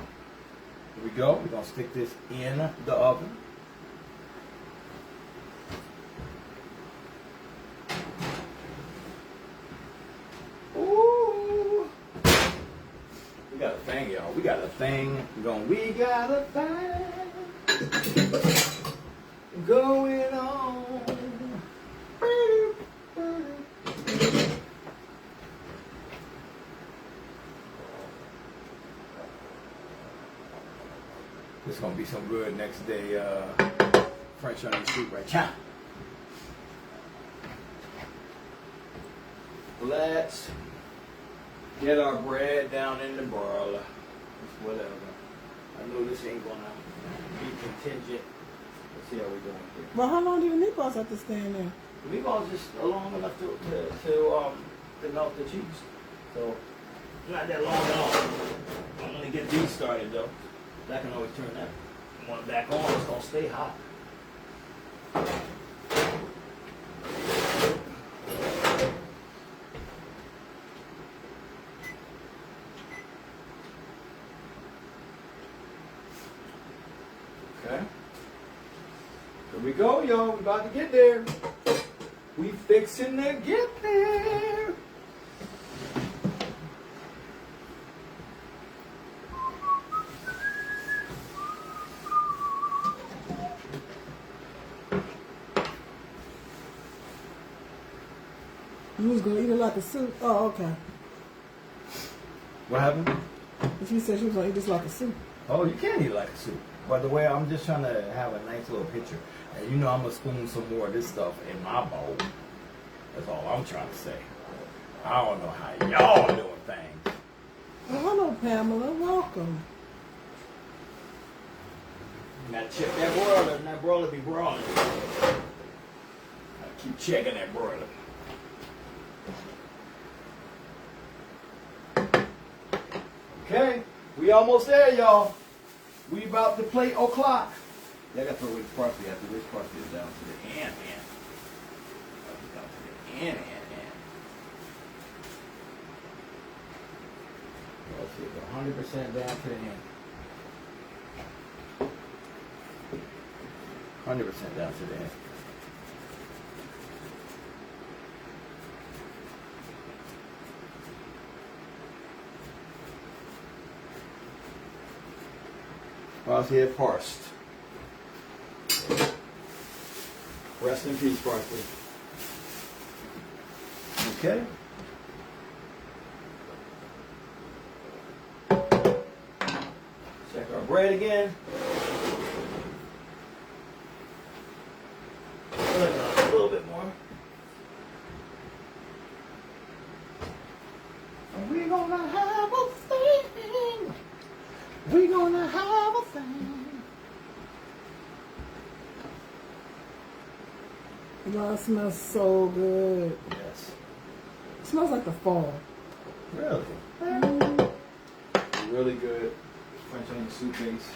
we go. We're gonna stick this in the oven. Ooh, we got a thing, y'all. We got a thing going. We got a thing going on. This is gonna be some good next day French onion soup right now. Let's get our bread down in the broiler. It's whatever. I know this ain't gonna be contingent. Let's see how we're doing here. Well, how long do the meatballs have to stand there? The meatballs just long enough to melt the cheese. So not that long at all. I'm gonna get these started though. I can always turn that one back on. It's gonna stay hot. Okay. Here we go, y'all. We about to get there. We fixing to get there. You was gonna eat it like a soup. Oh, okay. What happened? She said she was gonna eat this like a soup. Oh, you can eat like a soup. By the way, I'm just trying to have a nice little picture. And you know I'm going to spoon some more of this stuff in my bowl. That's all I'm trying to say. I don't know how y'all doing things. Well, hello, Pamela. Welcome. You got to check that broiler, and that broiler be broiling. I keep checking that broiler. Okay, we almost there, y'all. We about to play o'clock. Yeah, I got to throw away the parsley after this parsley is down to the end, man. Down to the end. Let's see, 100% down to the end. 100% down to the end. Parsley had parsed. Rest in peace, parsley. Okay. Check our bread again. A little bit more. And we're gonna have a thing. We're gonna have a thing. God, it smells so good. Yes. It smells like the fall. Really? Really good French onion soup base.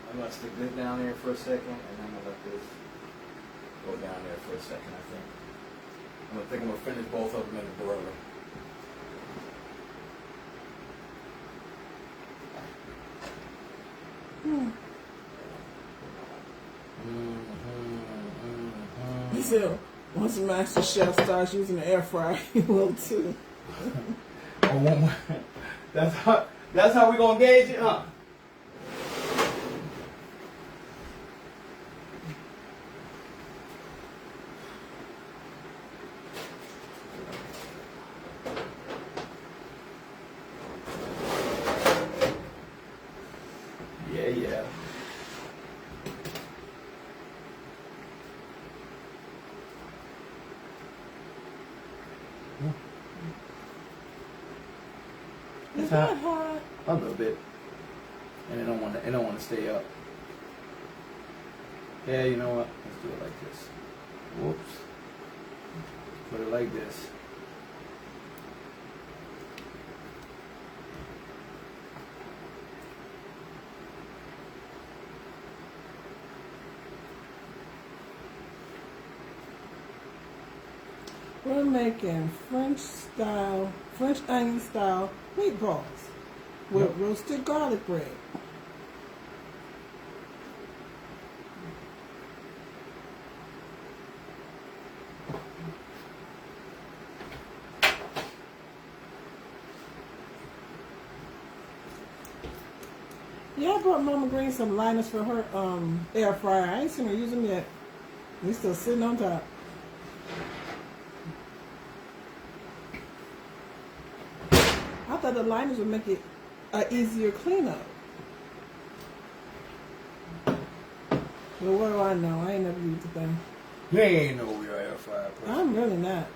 I'm gonna stick this down there for a second, and I'm gonna let this go down there for a second. I think I'm gonna finish both of them in the broiler. until once Master Chef starts using the air fryer, he will too. Oh, one more. That's how we gonna gauge it, huh? Yeah. Is that hot? A little bit, and it don't want to stay up. Yeah, you know what? Let's do it like this. Whoops. Put it like this. We're making French onion style meatballs with roasted garlic bread. Yeah, I brought Mama Green some liners for her air fryer. I ain't seen her use them yet. They still sitting on top. I thought the liners would make it an easier cleanup. But what do I know? I ain't never used the thing. You ain't no real air fryer person. I'm really not.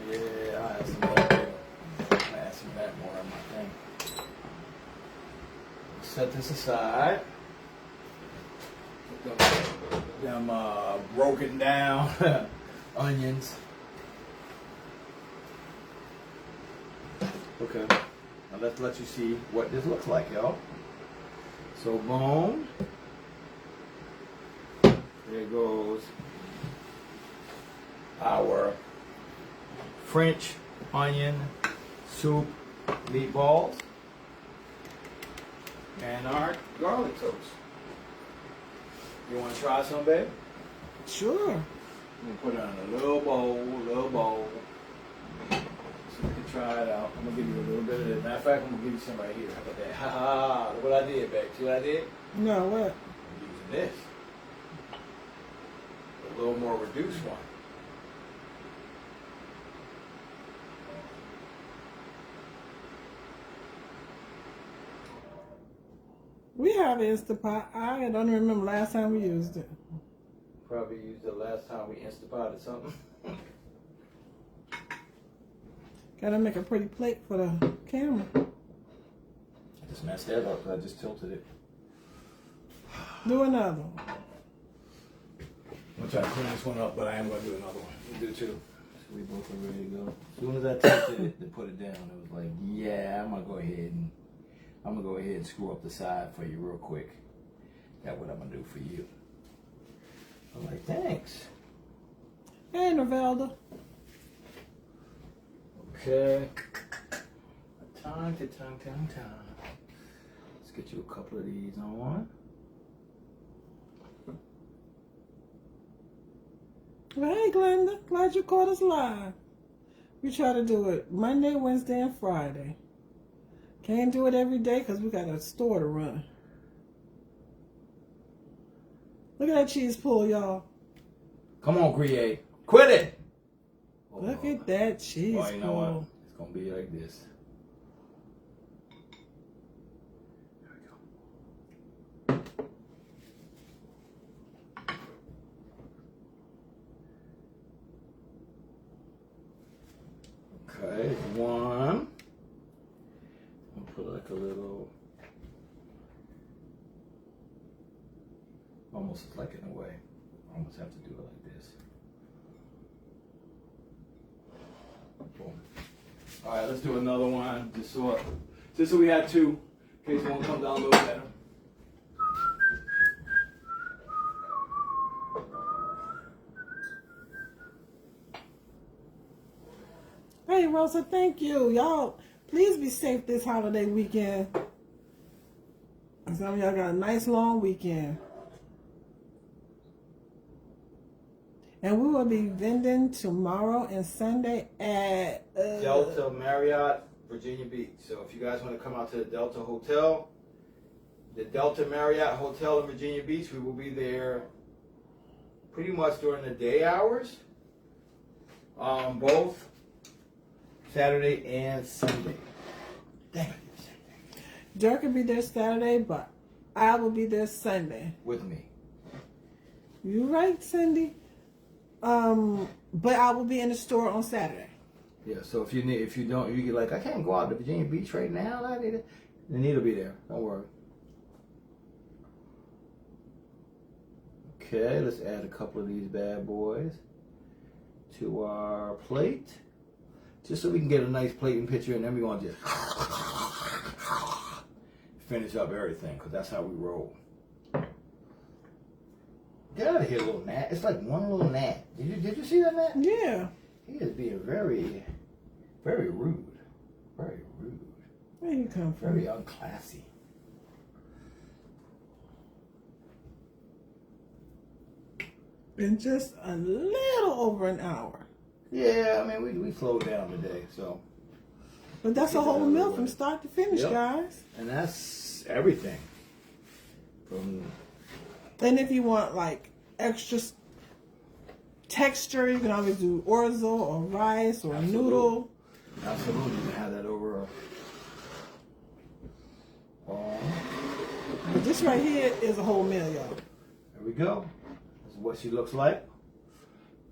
Yeah, I have some that. I have some that more on my thing. Set this aside. Put them broken down onions. Okay, now let's let you see what this looks like, y'all. So boom, there goes our French onion soup meatballs and our garlic toast. You want to try some, babe? Sure. Let me put it on a little bowl. So you can try it out. I'm gonna give you a little bit of it. Matter of fact, I'm gonna give you some right here. How about that? Ha ha! Look what I did, babe. See what I did? No, what? I'm using this. A little more reduced one. We have Instapot. I don't remember last time we used it. Probably used it last time we Instapotted something. Gotta make a pretty plate for the camera. I just messed that up because I just tilted it. Do another one. I'm gonna try to clean this one up, but I am gonna do another one. You do too. So we both are ready to go. As soon as I tilted it to put it down, it was like, yeah, I'm gonna go ahead and screw up the side for you real quick. That's what I'm gonna do for you. I'm like, thanks. Hey, Novelda. Okay. Time. Let's get you a couple of these on. Well, hey, Glenda. Glad you caught us live. We try to do it Monday, Wednesday, and Friday. Can't do it every day because we got a store to run. Look at that cheese pull, y'all. Come on, Gruyere. Quit it! Look at that cheese Oh, you know what? pull. It's gonna be like this. There we go. Okay, one. I'll put like a little, almost like in a way. Almost have to do it like this. Boom. All right, let's do another one, just so we had two, in case one comes out a little better. Hey, Rosa, thank you. Y'all, please be safe this holiday weekend. Some of y'all got a nice long weekend. And we will be vending tomorrow and Sunday at Delta Marriott, Virginia Beach. So if you guys want to come out to the Delta Hotel, the Delta Marriott Hotel in Virginia Beach, we will be there pretty much during the day hours, both Saturday and Sunday. Dang it. Dirk will be there Saturday, but I will be there Sunday. With me. You right, Cindy? But I will be in the store on Saturday. Yeah, so if you get like, I can't go out to Virginia Beach right now. I need it. Anita will be there. Don't worry. Okay, let's add a couple of these bad boys to our plate, just so we can get a nice plate and picture, and then we're gonna just finish up everything, because that's how we roll. Get out of here, little gnat. It's like one little gnat. Did you see that gnat? Yeah. He is being very, very rude. Very rude. Where you come from? Very unclassy. In just a little over an hour. Yeah, I mean, we slowed down today, so. But that's a whole meal from start to finish, guys. And that's everything. And if you want like extra texture, you can always do orzo or rice or a noodle. Absolutely, you can have that over. But this right here is a whole meal, y'all. There we go. This is what she looks like.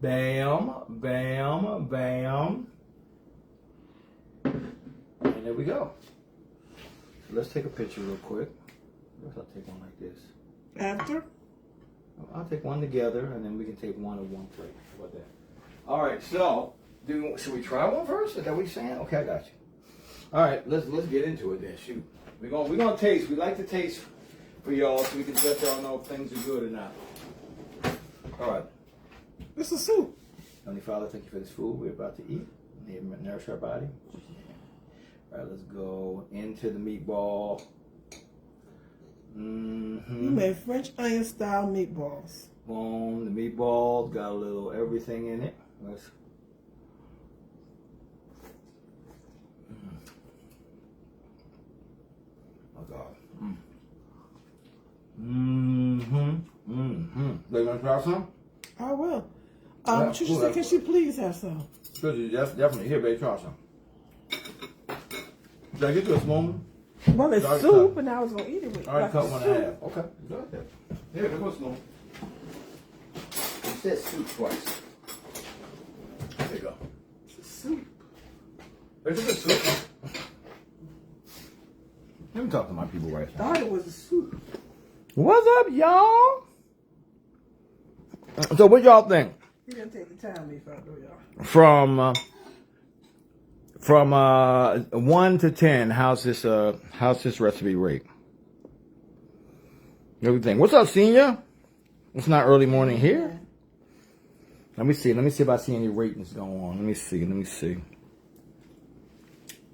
Bam, bam, bam. And there we go. So let's take a picture real quick. I'll take one like this. After? I'll take one together, and then we can take one of one plate. How about that? All right. So, should we try one first? Is that what you're saying? Okay, I got you. All right. Let's get into it then. Shoot. We're gonna taste. We like to taste for y'all, so we can let y'all know if things are good or not. All right. It's a soup. Heavenly Father, thank you for this food we're about to eat. May it nourish our body. All right, let's go into the meatball. Mm-hmm. You made French onion style meatballs. Boom, the meatballs got a little everything in it. Let's. Oh God. They gonna try some? I will. Yeah, Trisha said, can she please have some? Trisha, definitely. Here, baby, try some. Did I get you a spoon? Well, it's soup, and I was going to eat it with I already like cut one soup. and a half. Okay. Good. Here, there's one spoon. You said soup twice. There you go. It's a soup. There's a good soup. Let me talk to my people right I now. thought it was a soup. What's up, y'all? So, what y'all think? You didn't take the time, if I do, y'all. From 1 to 10, how's this recipe rate? Everything. What's up, senior? It's not early morning here. Let me see if I see any ratings going on. Let me see.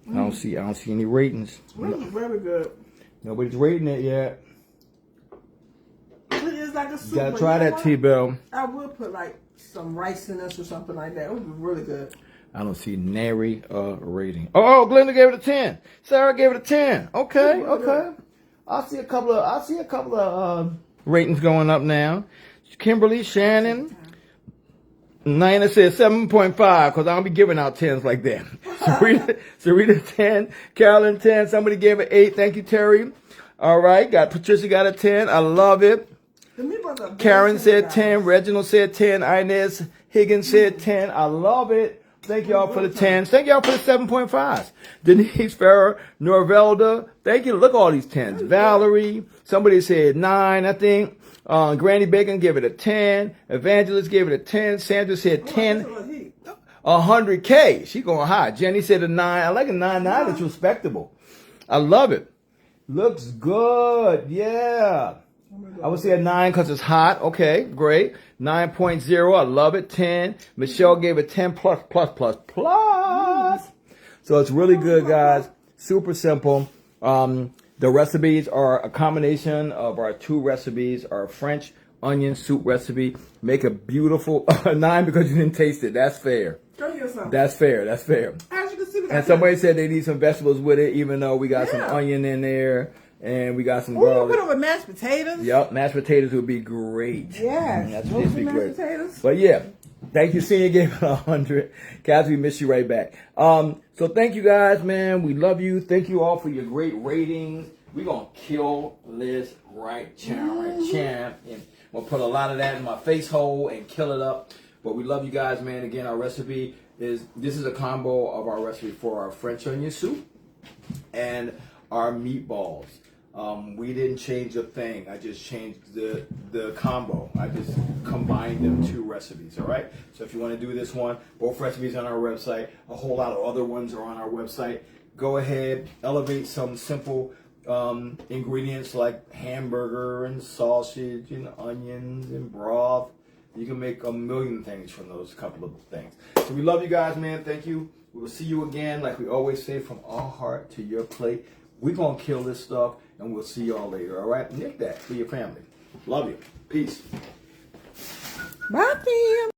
I don't see any ratings. Really, very good. Nobody's rating it yet. It is like a soup. You gotta try that, T-Bell. I would put like some rice in this or something like that. It would be really good. I don't see nary rating. Oh, Glenda gave it a 10. Sarah gave it a 10. Okay. I see a couple of ratings going up now. Kimberly, Shannon, Nina says 7.5 because I don't be giving out 10s like that. Sarita 10, Carolyn 10. Somebody gave it 8. Thank you, Terry. All right, Patricia got a 10. I love it. Karen said 10. Reginald said 10. Inez Higgins said 10. I love it. Thank y'all for the 10s. Thank y'all for the 7.5s. Denise Farrer, Norvelda. Thank you. Look at all these 10s. Valerie. Somebody said 9, I think. Granny Bacon gave it a 10. Evangelist gave it a 10. Sandra said 10. 100K. She going high. Jenny said a 9. I like a 9. 9 is respectable. I love it. Looks good. Yeah. I would say a 9 because it's hot. Okay, great. 9.0. I love it. 10. Michelle gave it 10 plus. So it's really good, guys. Super simple. The recipes are a combination of our two recipes, our French onion soup recipe. Make a beautiful 9 because you didn't taste it. That's fair. Go get some. That's fair. That's fair. As you can see, we got And somebody said they need some vegetables with it, even though we got some Yeah. onion in there and we got some Ooh, you garlic. put it with mashed potatoes. Yep, mashed potatoes would be great. Yes. Mashed Those potatoes would be mashed great. potatoes. But yeah, thank you. Senior gave it 100. Kaz, we miss you right back. So thank you guys, man. We love you. Thank you all for your great ratings. We're going to kill this right champ. And we'll put a lot of that in my face hole and kill it up. But we love you guys, man. Again, our recipe is, this is a combo of our recipe for our French onion soup and our meatballs. We didn't change a thing. I just changed the combo. I just combined them 2 recipes, all right? So if you want to do this one, both recipes on our website. A whole lot of other ones are on our website. Go ahead, elevate some simple ingredients like hamburger and sausage and onions and broth. You can make a million things from those couple of things. So we love you guys, man. Thank you. We will see you again, like we always say, from our heart to your plate. We're going to kill this stuff, and we'll see y'all later, all right? Nick that for your family. Love you. Peace. Bye, fam.